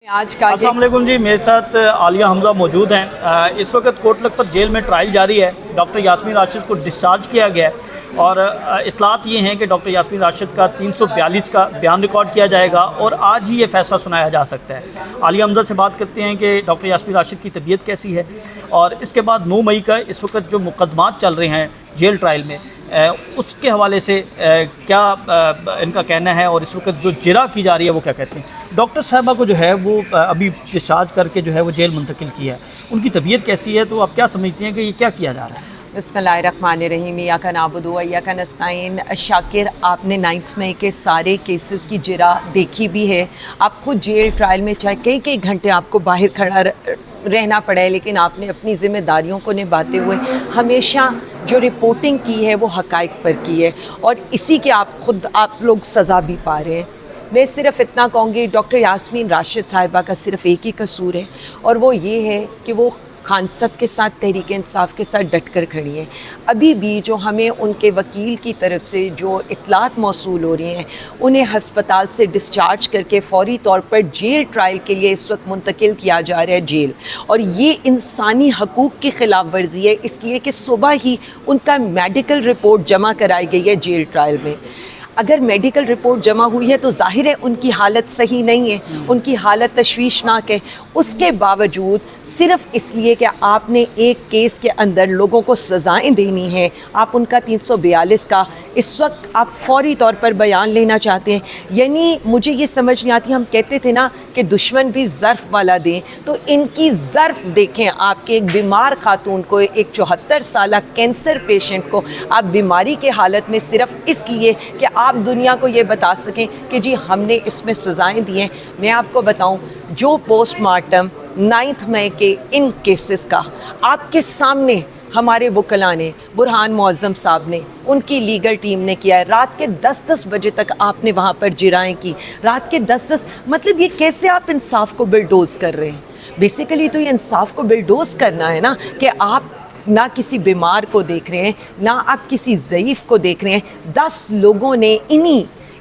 आज का अस्सलाम वालेकुम जी, मेरे साथ आलिया हमजा मौजूद हैं। इस वक्त कोट लखपत जेल में ट्रायल जारी है। डॉक्टर यास्मीन राशिद को डिस्चार्ज किया गया है और इतलात ये हैं कि डॉक्टर यास्मीन राशिद का 342 का बयान रिकॉर्ड किया जाएगा और आज ही ये फैसला सुनाया जा सकता है। आलिया हमजा से बात करते हैं कि डॉक्टर यास्मीन राशिद की तबीयत कैसी है और इसके बाद 9 मई का इस वक्त जो मुकदमात चल रहे हैं जेल ट्रायल में, उसके हवाले से क्या इनका कहना है और इस वक्त जो जिरा की जा रही है वो क्या कहते हैं। डॉक्टर साहबा को जो है वो अभी डिस्चार्ज करके जो है वो जेल मुंतकिल किया है, उनकी तबीयत कैसी है, तो आप क्या समझती हैं कि ये क्या किया जा रहा है। बिस्मिल्लाहिर्रहमानिर्रहीम, इय्याका नअबुदु व इय्याका नस्तईन। शाकिर, आपने 9 मई के सारे केसेस की जिरा देखी भी है। आप खुद जेल ट्रायल में चाहे कई कई घंटे आपको बाहर खड़ा रहना पड़ा है, लेकिन आपने अपनी ज़िम्मेदारियों को निभाते हुए हमेशा जो रिपोर्टिंग की है वो हक़ाइक़ पर की है और इसी के आप लोग सज़ा भी पा रहे हैं। मैं सिर्फ़ इतना कहूँगी, डॉक्टर यास्मीन राशिद साहिबा का सिर्फ़ एक ही कसूर है और वो ये है कि वो खान साहब के साथ तहरीक इंसाफ के साथ डट कर खड़ी हैं। अभी भी जो हमें उनके वकील की तरफ से जो इतलात मौसूल हो रही हैं, उन्हें हस्पताल से डिस्चार्ज करके फ़ौरी तौर पर जेल ट्रायल के लिए इस वक्त मुंतकिल किया जा रहा है जेल, और ये इंसानी हकूक़ की ख़िलाफ़ वर्जी है, इसलिए कि सुबह ही उनका मेडिकल रिपोर्ट जमा कराई गई है जेल ट्रायल में। अगर मेडिकल रिपोर्ट जमा हुई है तो ज़ाहिर है उनकी हालत सही नहीं है, उनकी हालत तशवीशनाक है। उसके बावजूद सिर्फ़ इसलिए कि आपने एक केस के अंदर लोगों को सज़ाएं देनी हैं, आप उनका 342 का इस वक्त आप फ़ौरी तौर पर बयान लेना चाहते हैं। यानी मुझे ये समझ नहीं आती, हम कहते थे ना कि दुश्मन भी ज़र्फ़ वाला दें, तो इनकी ज़र्फ़ देखें। आपके एक बीमार खातून को, एक 74 साल कैंसर पेशेंट को आप बीमारी के हालत में सिर्फ़ इसलिए कि आप दुनिया को ये बता सकें कि जी हमने इसमें सज़ाएं दी हैं। मैं आपको बताऊं, जो पोस्टमार्टम 9 मई के इन केसेस का आपके सामने हमारे वकला ने, बुरहान मुअज़्ज़म साहब ने, उनकी लीगल टीम ने किया है। रात के 10-10 बजे तक आपने वहाँ पर जिराएँ की, रात के 10-10, मतलब ये कैसे आप इंसाफ को बिल्डोज़ कर रहे हैं। बेसिकली तो ये इंसाफ को बिल्डोज़ करना है ना, कि आप ना किसी बीमार को देख रहे हैं, ना आप किसी ज़ईफ़ को देख रहे हैं। 10 लोगों ने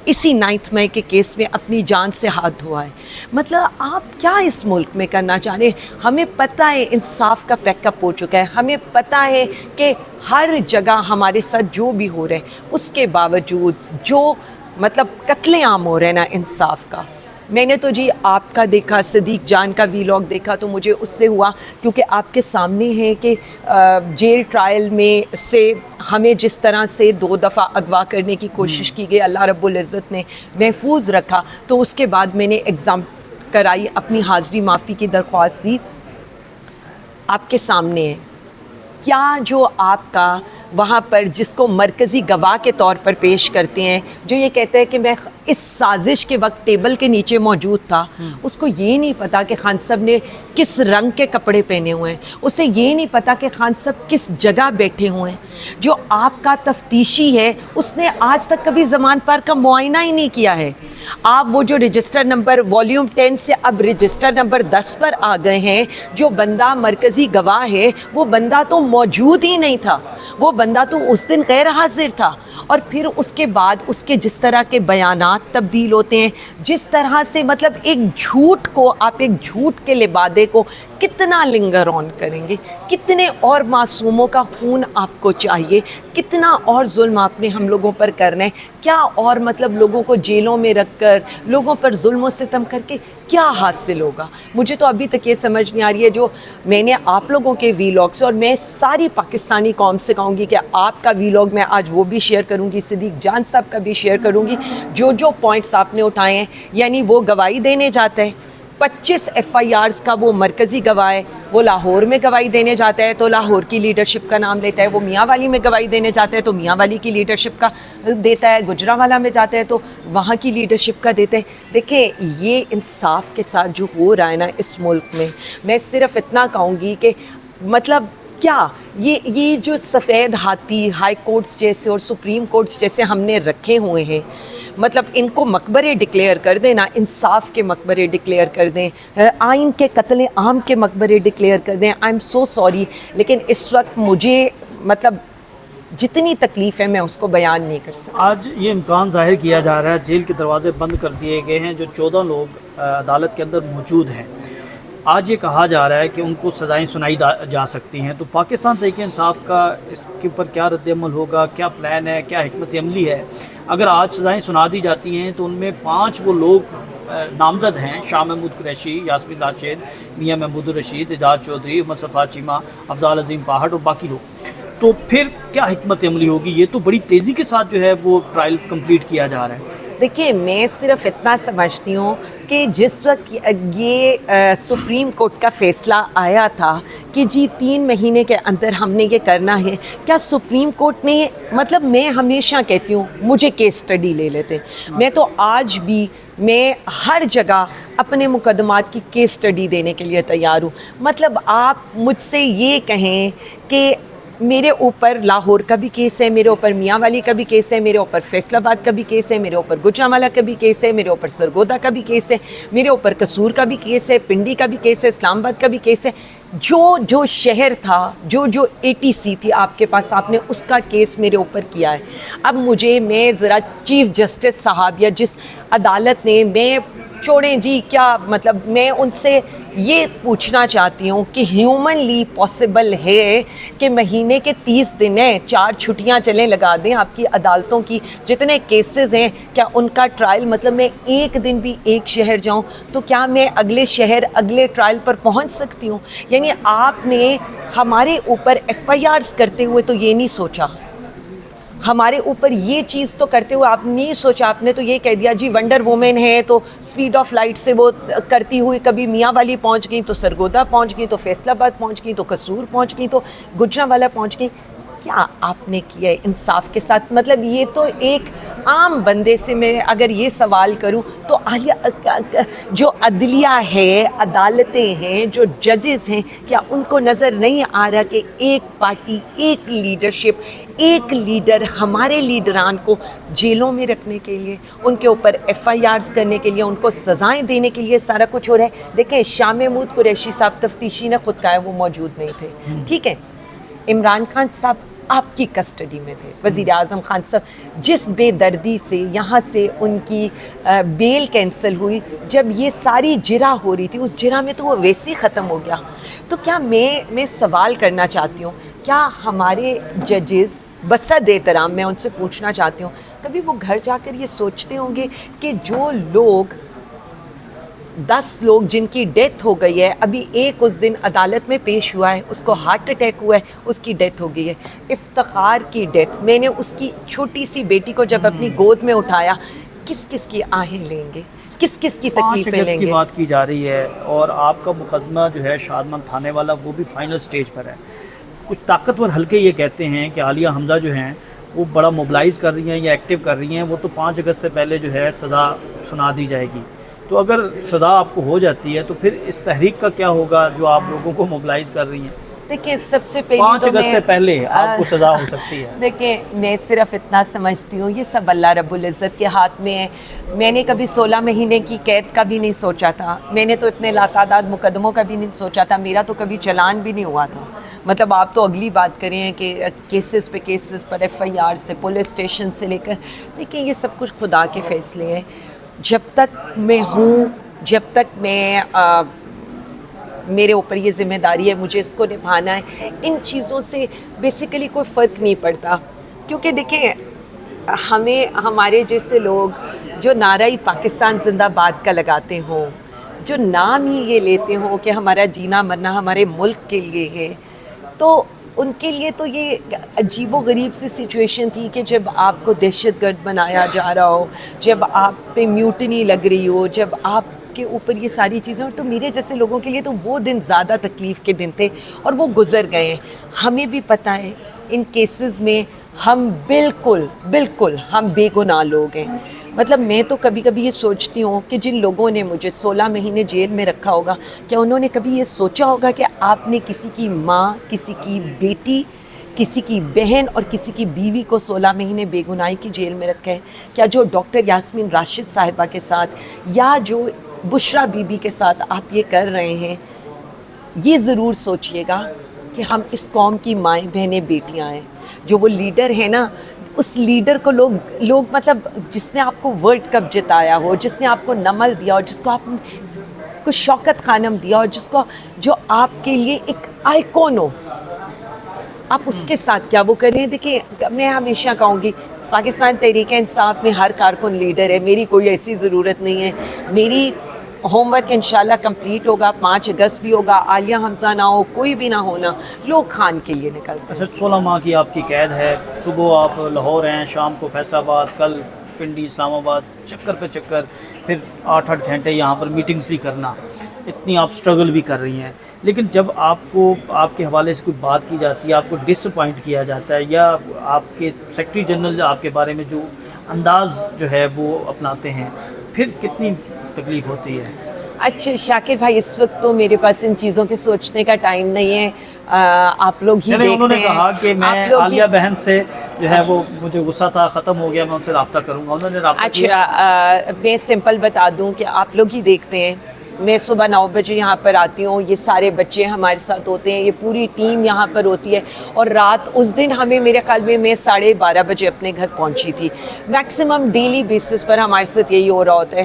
इसी 9 मई के केस में अपनी जान से हाथ धोआ है। मतलब आप क्या इस मुल्क में करना चाह रहे हैं। हमें पता है इंसाफ का पैकअप हो चुका है, हमें पता है कि हर जगह हमारे साथ जो भी हो रहा है, उसके बावजूद जो मतलब कत्लेआम हो रहे हैं ना इंसाफ का। मैंने तो जी आपका देखा, सदीक जान का वीलॉग देखा, तो मुझे उससे हुआ, क्योंकि आपके सामने है कि जेल ट्रायल में से हमें जिस तरह से 2 दफ़ा अगवा करने की कोशिश की गई, अल्लाह रब्बुल इज़्ज़त ने महफूज रखा। तो उसके बाद मैंने एग्ज़ाम कराई, अपनी हाज़री माफ़ी की दरख्वास्त दी। आपके सामने है क्या जो आपका वहाँ पर जिसको मरकज़ी गवाह के तौर पर पेश करते हैं, जो ये कहते हैं कि मैं इस साजिश के वक्त टेबल के नीचे मौजूद था, उसको ये नहीं पता कि खान साहब ने किस रंग के कपड़े पहने हुए हैं, उसे ये नहीं पता कि खान साहब किस जगह बैठे हुए हैं। जो आपका तफ्तीशी है उसने आज तक कभी ज़मान पार का मुआयना ही नहीं किया है। आप वो जो रजिस्टर नंबर वॉल्यूम 10 से अब रजिस्टर नंबर 10 पर आ गए हैं, जो बंदा मरकज़ी गवाह है वो बंदा तो मौजूद ही नहीं था, वो बंदा तो उस दिन गैर हाजिर था। और फिर उसके बाद उसके जिस तरह के बयानात तब्दील होते हैं, जिस तरह से मतलब एक झूठ को आप एक झूठ के लिबादे को कितना लिंगर ऑन करेंगे, कितने और मासूमों का खून आपको चाहिए, कितना और जुल्म आपने हम लोगों पर करना है, क्या और मतलब लोगों को जेलों में रख कर लोगों पर जुल्म व सितम करके क्या हासिल होगा। मुझे तो अभी तक ये समझ नहीं आ रही है। जो मैंने आप लोगों के वीलॉग्स, और मैं सारी पाकिस्तानी कौम से कहूँगी कि आपका वीलॉग मैं आज वो भी शेयर करूँगी, सदीक जान साहब का भी शेयर करूँगी, जो पॉइंट्स आपने उठाए हैं। यानी वो गवाही देने जाता है, 25 FIRs का वो मरकज़ी गवाह है, वो लाहौर में गवाही देने जाता है तो लाहौर की लीडरशिप का नाम लेता है, वो मियाँ वाली में गवाही देने जाता है तो मियाँ वाली की लीडरशिप का देता है, गुजरांवाला में जाता है तो वहाँ की लीडरशिप का देता है। देखें, ये इंसाफ के साथ जो हो रहा है ना इस मुल्क में, मैं सिर्फ़ इतना कहूँगी कि मतलब क्या ये जो सफ़ेद हाथी हाई कोर्ट्स जैसे और सुप्रीम कोर्ट्स जैसे हमने रखे हुए हैं, मतलब इनको मकबरे डिक्लेयर कर दें ना, इंसाफ के मकबरे डिक्लेयर कर दें, आइन के कत्ले आम के मकबरे डिक्लेयर कर दें। आई एम सो सॉरी, लेकिन इस वक्त मुझे मतलब जितनी तकलीफ़ है मैं उसको बयान नहीं कर सकती। आज ये इम्कान ज़ाहिर किया जा रहा है, जेल के दरवाजे बंद कर दिए गए हैं, जो 14 लोग अदालत के अंदर मौजूद हैं। आज ये कहा जा रहा है कि उनको सज़ाएं सुनाई जा सकती हैं, तो पाकिस्तान तहरीक इंसाफ का इसके ऊपर क्या रद्द-ए-अमल होगा, क्या प्लान है, क्या हिकमत अमली है? अगर आज सज़ाएं सुना दी जाती हैं तो उनमें 5 वो लोग नामज़द हैं, शाह महमूद कुरैशी, यास्मीन राशिद, मियां महमूद रशीद, एजाज चौधरी, उमर सफ़ा चीमा, अफजाल अजीम पहाड़ और बाकी लोग, तो फिर क्या हिकमत अमली होगी? ये तो बड़ी तेज़ी के साथ जो है वो ट्रायल कंप्लीट किया जा रहा है। देखिए, मैं सिर्फ इतना समझती हूँ कि जिस वक्त ये सुप्रीम कोर्ट का फ़ैसला आया था कि जी 3 महीने के अंदर हमने ये करना है, क्या सुप्रीम कोर्ट ने, मतलब मैं हमेशा कहती हूँ मुझे केस स्टडी ले लेते, मैं तो आज भी मैं हर जगह अपने मुकदमात की केस स्टडी देने के लिए तैयार हूँ। मतलब आप मुझसे ये कहें कि मेरे ऊपर लाहौर का भी केस है, मेरे ऊपर मियाँ वाली का भी केस है, मेरे ऊपर फैसलाबाद का भी केस है, मेरे ऊपर गुजरांवाला का भी केस है, मेरे ऊपर सरगोदा का भी केस है, मेरे ऊपर कसूर का भी केस है, पिंडी का भी केस है, इस्लामाबाद का भी केस है। जो शहर था, जो ATC थी आपके पास, आपने उसका केस मेरे ऊपर किया है। अब मैं ज़रा चीफ़ जस्टिस साहब या जिस अदालत ने, मैं छोड़ें जी, क्या मतलब, मैं उनसे ये पूछना चाहती हूँ कि ह्यूमनली पॉसिबल है कि महीने के 30 दिन हैं, 4 छुट्टियाँ चलें लगा दें आपकी अदालतों की, जितने केसेस हैं, क्या उनका ट्रायल, मतलब मैं एक दिन भी एक शहर जाऊँ तो क्या मैं अगले शहर अगले ट्रायल पर पहुँच सकती हूँ? यानी आपने हमारे ऊपर FIRs करते हुए तो ये नहीं सोचा, हमारे ऊपर ये चीज़ तो करते हुए आप नहीं सोचा, आपने तो ये कह दिया जी वंडर वुमेन है तो स्पीड ऑफ लाइट से वो करती हुई कभी मियाँ वाली पहुँच गई, तो सरगोदा पहुँच गई, तो फैसलाबाद पहुँच गई, तो कसूर पहुँच गई, तो गुजरांवाला पहुँच गई। क्या आपने किया है इंसाफ के साथ? मतलब ये तो एक आम बंदे से मैं अगर ये सवाल करूं तो आलिया, जो अदलिया है, अदालतें हैं, जो जजेस हैं, क्या उनको नज़र नहीं आ रहा कि एक पार्टी, एक लीडरशिप, एक लीडर हमारे लीडरान को जेलों में रखने के लिए, उनके ऊपर FIRs करने के लिए, उनको सज़ाएं देने के लिए सारा कुछ हो रहा है? देखें, शाह महमूद कुरैशी साहब तफ्तीशी ने खुद कहा है वो मौजूद नहीं थे, ठीक है। इमरान खान साहब आपकी कस्टडी में थे, वज़ीर आज़म खान साहब जिस बेदर्दी से यहाँ से उनकी बेल कैंसिल हुई, जब ये सारी जिरा हो रही थी, उस जिरा में तो वो वैसे ही ख़त्म हो गया। तो क्या मैं सवाल करना चाहती हूँ, क्या हमारे जजेस बसद एहतराम, मैं उनसे पूछना चाहती हूँ, कभी वो घर जाकर ये सोचते होंगे कि जो लोग 10 लोग जिनकी डेथ हो गई है, अभी एक उस दिन अदालत में पेश हुआ है, उसको हार्ट अटैक हुआ है, उसकी डेथ हो गई है। इफ्तिखार की डेथ, मैंने उसकी छोटी सी बेटी को जब अपनी गोद में उठाया, किस किस की आहें लेंगे, किस किस की तकलीफें लेंगे? की बात की जा रही है और आपका मुकदमा जो है शादमान थाने वाला वो भी फाइनल स्टेज पर है। कुछ ताकतवर हल्के ये कहते हैं कि आलिया हमज़ा जो हैं वो बड़ा मोबलाइज़ कर रही हैं या एक्टिव कर रही हैं, वो तो 5 अगस्त से पहले जो है सज़ा सुना दी जाएगी। तो अगर सज़ा आपको हो जाती है तो फिर इस तहरीक का क्या होगा जो आप लोगों को मोबलाइज़ कर रही हैं? देखिए, सबसे पहले 5 अगस्त से पहले आपको सज़ा हो सकती है। देखिए, मैं सिर्फ इतना समझती हूँ, ये सब अल्लाह रब्बुल इज़्ज़त के हाथ में है। मैंने कभी 16 महीने की कैद का भी नहीं सोचा था, मैंने तो इतने लातादाद मुकदमों का भी नहीं सोचा था, मेरा तो कभी चलान भी नहीं हुआ था। मतलब आप तो अगली बात करें कि केसेस पे केसेस पर FIR से, पुलिस स्टेशन से लेकर, देखिए ये सब कुछ खुदा के फ़ैसले हैं। जब तक मैं हूँ, जब तक मैं मेरे ऊपर ये ज़िम्मेदारी है, मुझे इसको निभाना है, इन चीज़ों से बेसिकली कोई फ़र्क नहीं पड़ता। क्योंकि देखें, हमें हमारे जैसे लोग जो नारा पाकिस्तान जिंदाबाद का लगाते हों, जो नाम ही ये लेते हों कि हमारा जीना मरना हमारे मुल्क के लिए है, तो उनके लिए तो ये अजीबो गरीब सी सिचुएशन थी कि जब आपको दहशतगर्द बनाया जा रहा हो, जब आप पे म्यूटनी लग रही हो, जब आपके ऊपर ये सारी चीज़ें, और तो मेरे जैसे लोगों के लिए तो वो दिन ज़्यादा तकलीफ़ के दिन थे और वो गुज़र गए हैं। हमें भी पता है इन केसेस में हम बिल्कुल हम बेगुनाह लोग हैं। मतलब मैं तो कभी कभी ये सोचती हूँ कि जिन लोगों ने मुझे 16 महीने जेल में रखा होगा, क्या उन्होंने कभी ये सोचा होगा कि आपने किसी की माँ, किसी की बेटी, किसी की बहन और किसी की बीवी को 16 महीने बेगुनाही की जेल में रखा है? क्या जो डॉक्टर यास्मीन राशिद साहिबा के साथ या जो बुशरा बीबी के साथ आप ये कर रहे हैं, ये ज़रूर सोचिएगा کہ ہم اس قوم کی مائیں بہنیں بیٹیاں ہیں. جو وہ لیڈر ہے نا, اس لیڈر کو لوگ مطلب جس نے آپ کو ورلڈ کپ جتایا ہو, جس نے آپ کو نمل دیا ہو, جس کو آپ کو شوکت خانم دیا ہو, جو آپ کے لیے ایک آئیکن ہو, آپ اس کے ساتھ کیا وہ کریں. دیکھیں میں ہمیشہ کہوں گی پاکستان تحریک انصاف میں ہر کارکن لیڈر ہے, میری کوئی ایسی ضرورت نہیں ہے. میری ہوم ورک انشاءاللہ کمپلیٹ ہوگا, 5 اگست بھی ہوگا, عالیہ حمزہ نہ ہو, کوئی بھی نہ ہونا, لوگ خان کے لیے نکلتے ہیں. اچھا 16 ماہ کی آپ کی قید ہے, صبح آپ لاہور ہیں, شام کو فیصل آباد, کل پنڈی, اسلام آباد, چکر پہ چکر, پھر 8 گھنٹے یہاں پر میٹنگز بھی کرنا, اتنی آپ سٹرگل بھی کر رہی ہیں. لیکن جب آپ کو آپ کے حوالے سے کوئی بات کی جاتی ہے, آپ کو ڈس اپوائنٹ کیا جاتا ہے, یا آپ کے سیکرٹری جنرل آپ کے بارے میں جو انداز جو ہے وہ اپناتے ہیں, پھر کتنی تکلیف ہوتی ہے؟ اچھا شاکر بھائی, اس وقت تو میرے پاس ان چیزوں کے سوچنے کا ٹائم نہیں ہے. آپ لوگ ہی دیکھتے ہیں. انہوں نے کہا کہ میں عالیہ بہن سے جو ہے وہ مجھے غصہ تھا, ختم ہو گیا, میں ان سے رابطہ کروں گا. انہوں نے رابطہ کیا. اچھا میں سمپل بتا دوں کہ آپ لوگ ہی دیکھتے ہیں, میں صبح 9 بجے یہاں پر آتی ہوں, یہ سارے بچے ہمارے ساتھ ہوتے ہیں, یہ پوری ٹیم یہاں پر ہوتی ہے, اور رات اس دن ہمیں میرے خیال میں 12:30 بجے اپنے گھر پہنچی تھی. میکسیمم ڈیلی بیسس پر ہمارے ساتھ یہی ہو رہا ہوتا ہے,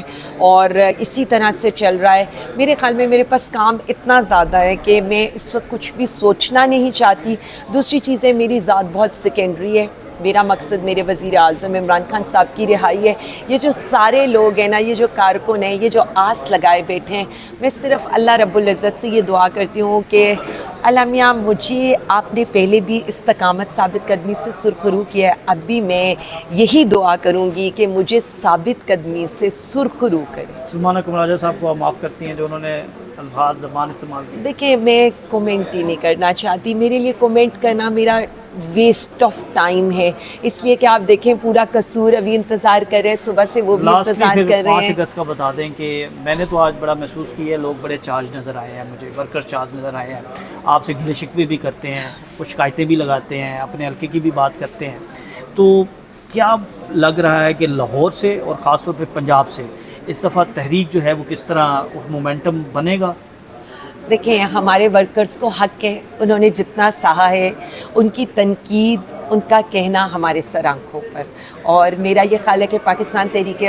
اور اسی طرح سے چل رہا ہے. میرے خیال میں میرے پاس کام اتنا زیادہ ہے کہ میں اس وقت کچھ بھی سوچنا نہیں چاہتی. دوسری چیزیں میری ذات بہت سیکنڈری ہے. میرا مقصد میرے وزیر اعظم عمران خان صاحب کی رہائی ہے. یہ جو سارے لوگ ہیں نا, یہ جو کارکن ہیں, یہ جو آس لگائے بیٹھے ہیں, میں صرف اللہ رب العزت سے یہ دعا کرتی ہوں کہ اللہ میاں مجھے آپ نے پہلے بھی استقامت ثابت قدمی سے سرخرو کیا ہے, اب بھی میں یہی دعا کروں گی کہ مجھے ثابت قدمی سے سرخرو کرے. سلمان اکرم راجہ صاحب کو آپ معاف کرتی ہیں جو انہوں نے الفاظ زبان استعمال کی؟ دیکھیں میں کومنٹ ہی نہیں کرنا چاہتی. میرے لیے کومنٹ کرنا میرا ویسٹ آف ٹائم ہے, اس لیے کہ آپ دیکھیں پورا قصور ابھی انتظار کر رہے ہیں, صبح سے وہ بھی انتظار کر رہے ہیں. 5 اگست کا بتا دیں کہ میں نے تو آج بڑا محسوس کیا ہے, لوگ بڑے چارج نظر آئے ہیں, مجھے ورکر چارج نظر آئے ہیں, آپ سے گلے شکوے بھی کرتے ہیں, کچھ شکایتیں بھی لگاتے ہیں, اپنے حلقے کی بھی بات کرتے ہیں. تو کیا لگ رہا ہے کہ لاہور سے اور خاص طور پہ پنجاب سے اس دفعہ تحریک جو ہے وہ کس طرح مومنٹم بنے گا؟ دیکھیں ہمارے ورکرز کو حق ہے, انہوں نے جتنا سہا ہے, ان کی تنقید, ان کا کہنا ہمارے سر آنکھوں پر. اور میرا یہ خیال ہے کہ پاکستان تحریک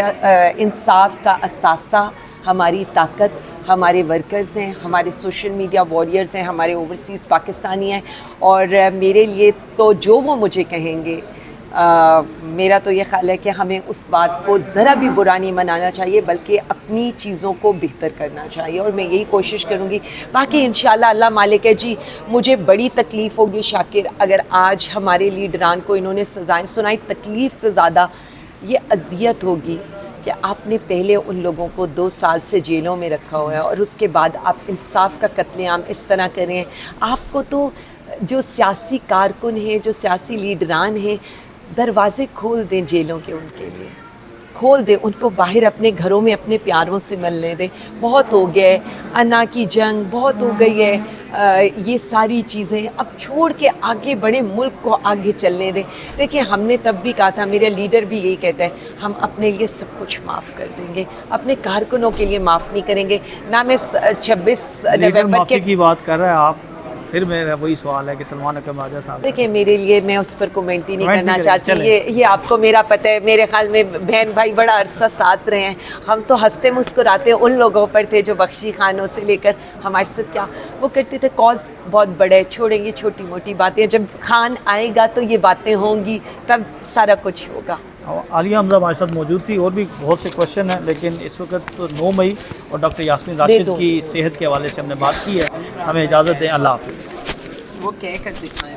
انصاف کا اثاثہ, ہماری طاقت ہمارے ورکرز ہیں, ہمارے سوشل میڈیا واریئرز ہیں, ہمارے اوورسیز پاکستانی ہیں. اور میرے لیے تو جو وہ مجھے کہیں گے, میرا تو یہ خیال ہے کہ ہمیں اس بات کو ذرا بھی برا نہیں منانا چاہیے, بلکہ اپنی چیزوں کو بہتر کرنا چاہیے. اور میں یہی کوشش کروں گی. باقی انشاءاللہ اللہ مالک ہے جی, مجھے بڑی تکلیف ہوگی شاکر اگر آج ہمارے لیڈران کو انہوں نے سزائیں سنائی. تکلیف سے زیادہ یہ اذیت ہوگی کہ آپ نے پہلے ان لوگوں کو 2 سال سے جیلوں میں رکھا ہوا ہے, اور اس کے بعد آپ انصاف کا قتل عام اس طرح کریں. آپ کو تو جو سیاسی کارکن ہیں, جو سیاسی لیڈران ہیں, دروازے کھول دیں جیلوں کے, ان کے لیے کھول دیں, ان کو باہر اپنے گھروں میں اپنے پیاروں سے ملنے دیں. بہت ہو گیا ہے, انا کی جنگ بہت ہو گئی ہے, یہ ساری چیزیں اب چھوڑ کے آگے بڑے, ملک کو آگے چلنے دیں. دیکھیں ہم نے تب بھی کہا تھا, میرا لیڈر بھی یہی کہتا ہے, ہم اپنے لیے سب کچھ معاف کر دیں گے, اپنے کارکنوں کے لیے معاف نہیں کریں گے. نہ میں 26 نومبر کی بات کر رہے ہیں آپ, پھر میرا وہی سوال ہے کہ سلمان اکرم راجہ صاحب, دیکھیں میرے لیے میں اس پر کومنٹ ہی نہیں کرنا چاہتی. یہ آپ کو میرا پتہ ہے, میرے خیال میں بہن بھائی بڑا عرصہ ساتھ رہے ہیں, ہم تو ہنستے مسکراتے ان لوگوں پر تھے جو بخشی خانوں سے لے کر ہمارے ساتھ کیا وہ کرتے تھے. کاز بہت بڑے, چھوڑیں گے چھوٹی موٹی باتیں, جب خان آئے گا تو یہ باتیں ہوں گی, تب سارا کچھ ہوگا. عالیہ حمزہ ہمارے ساتھ موجود تھی, اور بھی بہت سے کوشچن ہیں, لیکن اس وقت تو 9 مئی اور ڈاکٹر یاسمین راشد کی صحت کے حوالے سے ہم نے بات کی ہے. ہمیں اجازت دیں, اللہ حافظ. وہ کہہ کر دکھائیں.